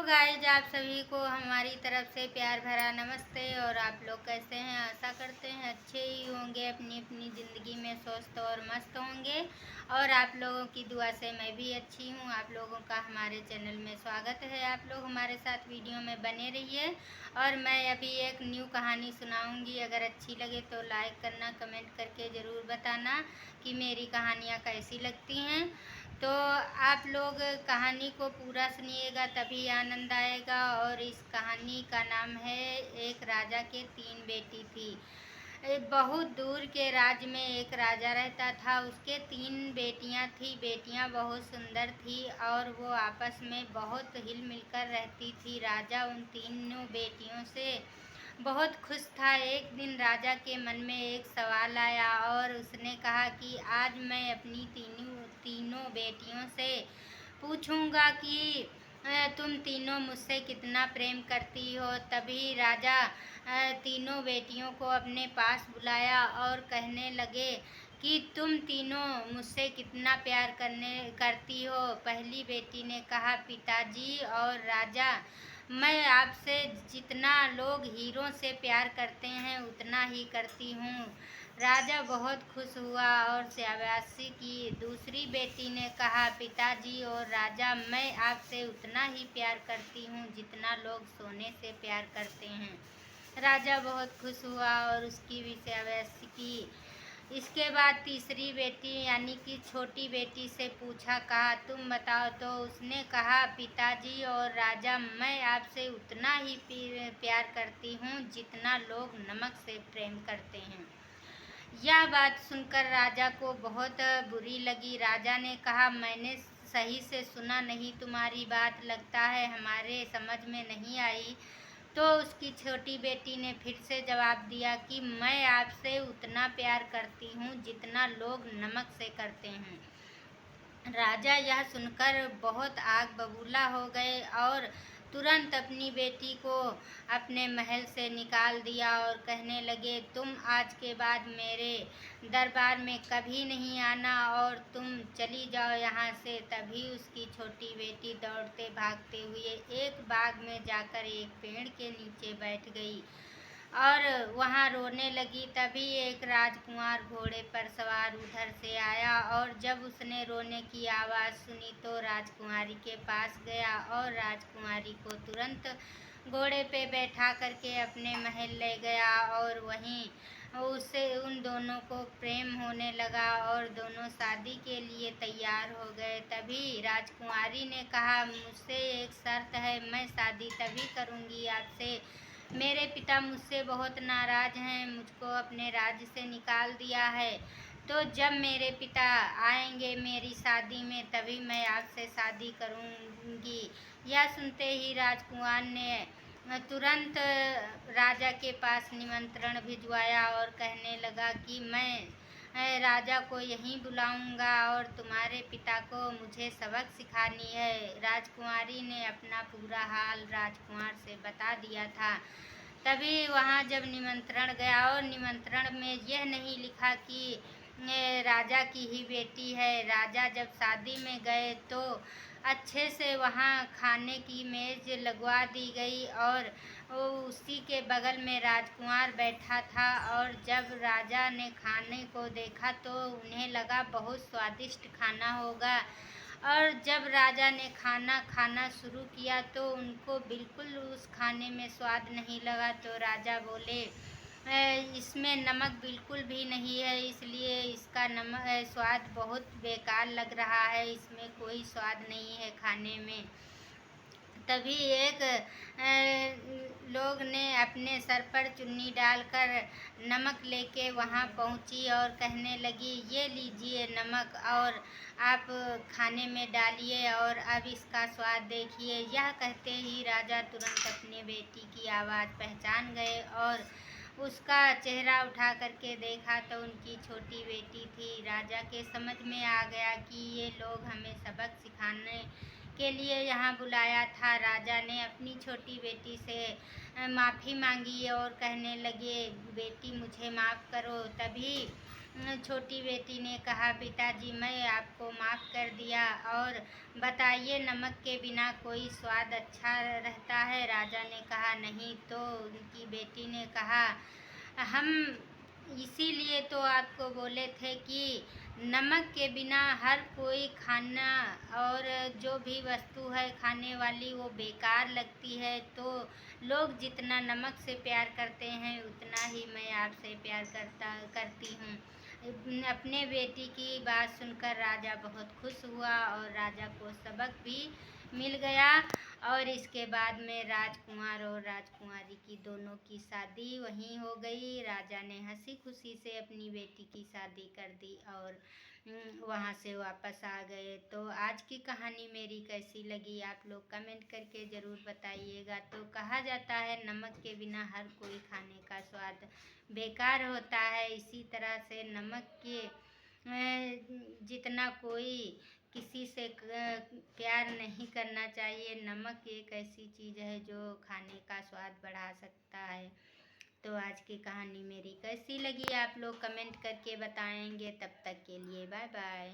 Guys आप सभी को हमारी तरफ से प्यार भरा नमस्ते। और आप लोग कैसे हैं? आशा करते हैं अच्छे ही होंगे, अपनी अपनी ज़िंदगी में स्वस्थ और मस्त होंगे। और आप लोगों की दुआ से मैं भी अच्छी हूँ। आप लोगों का हमारे चैनल में स्वागत है। आप लोग हमारे साथ वीडियो में बने रहिए। और मैं अभी एक न्यू कहानी सुनाऊँगी। अगर अच्छी लगे तो लाइक करना, कमेंट करके ज़रूर बताना कि मेरी कहानियाँ कैसी लगती हैं। तो आप लोग कहानी को पूरा सुनिएगा तभी आनंद आएगा। और इस कहानी का नाम है एक राजा के 3 बेटी थी। बहुत दूर के राज्य में एक राजा रहता था। उसके 3 बेटियां थी। बेटियां बहुत सुंदर थी और वो आपस में बहुत हिल मिलकर रहती थी। राजा उन तीनों बेटियों से बहुत खुश था। एक दिन राजा के मन में एक सवाल आया और उसने कहा कि आज मैं अपनी तीनों तीनों बेटियों से पूछूंगा कि तुम तीनों मुझसे कितना प्रेम करती हो। तभी राजा तीनों बेटियों को अपने पास बुलाया और कहने लगे कि तुम तीनों मुझसे कितना प्यार करती हो। पहली बेटी ने कहा, पिताजी और राजा, मैं आपसे जितना लोग हीरों से प्यार करते हैं उतना ही करती हूँ। राजा बहुत खुश हुआ और शाबाशी की। दूसरी बेटी ने कहा, पिताजी और राजा, मैं आपसे उतना ही प्यार करती हूँ जितना लोग सोने से प्यार करते हैं। राजा बहुत खुश हुआ और उसकी भी शाबाशी की। इसके बाद तीसरी बेटी यानी कि छोटी बेटी से पूछा, कहा, तुम बताओ। तो उसने कहा, पिताजी और राजा, मैं आपसे उतना ही प्यार करती हूँ जितना लोग नमक से प्रेम करते हैं। यह बात सुनकर राजा को बहुत बुरी लगी। राजा ने कहा, मैंने सही से सुना नहीं तुम्हारी बात, लगता है हमारे समझ में नहीं आई। तो उसकी छोटी बेटी ने फिर से जवाब दिया कि मैं आपसे उतना प्यार करती हूँ जितना लोग नमक से करते हैं। राजा यह सुनकर बहुत आग बबूला हो गए और तुरंत अपनी बेटी को अपने महल से निकाल दिया और कहने लगे, तुम आज के बाद मेरे दरबार में कभी नहीं आना और तुम चली जाओ यहाँ से। तभी उसकी छोटी बेटी दौड़ते भागते हुए एक बाग में जाकर एक पेड़ के नीचे बैठ गई और वहाँ रोने लगी। तभी एक राजकुमार घोड़े पर सवार उधर से आया और जब उसने रोने की आवाज़ सुनी तो राजकुमारी के पास गया और राजकुमारी को तुरंत घोड़े पे बैठा करके अपने महल ले गया। और वहीं उससे उन दोनों को प्रेम होने लगा और दोनों शादी के लिए तैयार हो गए। तभी राजकुमारी ने कहा, मुझसे एक शर्त है, मैं शादी तभी करूँगी आपसे। मेरे पिता मुझसे बहुत नाराज़ हैं, मुझको अपने राज्य से निकाल दिया है। तो जब मेरे पिता आएंगे मेरी शादी में तभी मैं आपसे शादी करूंगी। यह सुनते ही राजकुमार ने तुरंत राजा के पास निमंत्रण भिजवाया और कहने लगा कि मैं राजा को यहीं बुलाऊंगा और तुम्हारे पिता को मुझे सबक सिखानी है। राजकुमारी ने अपना पूरा हाल राजकुमार से बता दिया था। तभी वहाँ जब निमंत्रण गया और निमंत्रण में यह नहीं लिखा कि राजा की ही बेटी है। राजा जब शादी में गए तो अच्छे से वहाँ खाने की मेज लगवा दी गई और उसी के बगल में राजकुमार बैठा था। और जब राजा ने खाने को देखा तो उन्हें लगा बहुत स्वादिष्ट खाना होगा। और जब राजा ने खाना खाना शुरू किया तो उनको बिल्कुल उस खाने में स्वाद नहीं लगा। तो राजा बोले, इसमें नमक बिल्कुल भी नहीं है, इसलिए इसका स्वाद बहुत बेकार लग रहा है, इसमें कोई स्वाद नहीं है खाने में। तभी एक लोग ने अपने सर पर चुन्नी डालकर नमक लेके वहाँ पहुँची और कहने लगी, ये लीजिए नमक और आप खाने में डालिए और अब इसका स्वाद देखिए। यह कहते ही राजा तुरंत अपने बेटी की आवाज़ पहचान गए और उसका चेहरा उठा करके देखा तो उनकी छोटी बेटी थी। राजा के समझ में आ गया कि ये लोग हमें सबक सिखाने के लिए यहाँ बुलाया था। राजा ने अपनी छोटी बेटी से माफ़ी मांगी और कहने लगे, बेटी मुझे माफ़ करो। तभी छोटी बेटी ने कहा, पिताजी मैं आपको माफ़ कर दिया, और बताइए नमक के बिना कोई स्वाद अच्छा रहता है? राजा ने कहा, नहीं। तो उनकी बेटी ने कहा, हम इसीलिए तो आपको बोले थे कि नमक के बिना हर कोई खाना और जो भी वस्तु है खाने वाली वो बेकार लगती है। तो लोग जितना नमक से प्यार करते हैं उतना ही मैं आपसे प्यार करती हूँ। अपने बेटी की बात सुनकर राजा बहुत खुश हुआ और राजा को सबक भी मिल गया। और इसके बाद में राजकुमार और राजकुमारी की दोनों की शादी वहीं हो गई। राजा ने हंसी खुशी से अपनी बेटी की शादी कर दी और वहाँ से वापस आ गए। तो आज की कहानी मेरी कैसी लगी आप लोग कमेंट करके ज़रूर बताइएगा। तो कहा जाता है नमक के बिना हर कोई खाने का स्वाद बेकार होता है। इसी तरह से नमक के जितना कोई किसी से प्यार नहीं करना चाहिए। नमक एक ऐसी चीज़ है जो खाने का स्वाद बढ़ा सकता है। तो आज की कहानी मेरी कैसी लगी आप लोग कमेंट करके बताएंगे। तब तक के लिए बाय बाय।